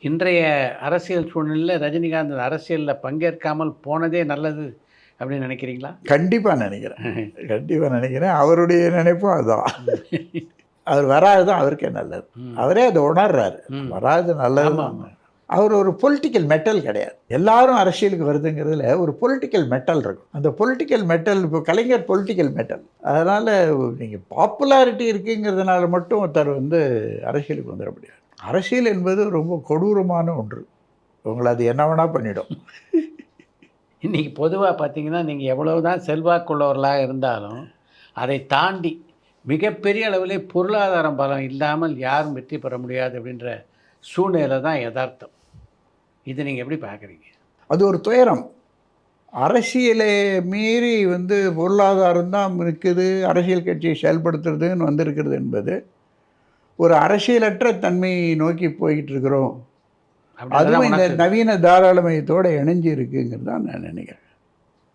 இன்றைய அரசியல் சூழ்நிலையில ரஜினிகாந்த் அரசியலில் பங்கேற்காமல் போனதே நல்லது அப்படின்னு நினைக்கிறீங்களா? கண்டிப்பாக நினைக்கிறேன். கண்டிப்பாக நினைக்கிறேன். அவருடைய நினைப்பும் அதுதான். அவர் வராது தான் அவருக்கே நல்லது. அவரே அதை உணர்றாரு. வராது நல்லது தான். அவர் ஒரு பொலிட்டிக்கல் மெட்டல் கிடையாது. எல்லாரும் அரசியலுக்கு வருதுங்கிறதுல ஒரு பொலிட்டிக்கல் மெட்டல் இருக்கும். அந்த பொலிட்டிக்கல் மெட்டல் இப்போ கலைஞர் பொலிட்டிக்கல் மெட்டல். அதனால் நீங்கள் பாப்புலாரிட்டி இருக்குங்கிறதுனால மட்டும் ஒருத்தர் அரசியலுக்கு வந்துட முடியாது. அரசியல் என்பது ரொம்ப கொடூரமான ஒன்று. உங்களை அது என்ன வேணால் பண்ணிடும். இன்றைக்கி பொதுவாக பார்த்தீங்கன்னா, நீங்கள் எவ்வளவு தான் செல்வாக்குள்ளவர்களாக இருந்தாலும் அதை தாண்டி மிகப்பெரிய அளவிலே பொருளாதார பலம் இல்லாமல் யாரும் வெற்றி பெற முடியாது அப்படின்ற சூழ்நிலை தான் யதார்த்தம். இதை நீங்கள் எப்படி பார்க்குறீங்க? அது ஒரு துயரம். அரசியலை மீறி பொருளாதாரம் தான் இருக்குது, அரசியல் கட்சியை செயல்படுத்துறதுன்னு வந்திருக்கிறது என்பது ஒரு அரசியலற்ற தன்மையை நோக்கி போய்கிட்டு இருக்கிறோம். அதுவும் இந்த நவீன தாராளமயத்தோடு இணைஞ்சு இருக்குங்கிறது தான் நான் நினைக்கிறேன்.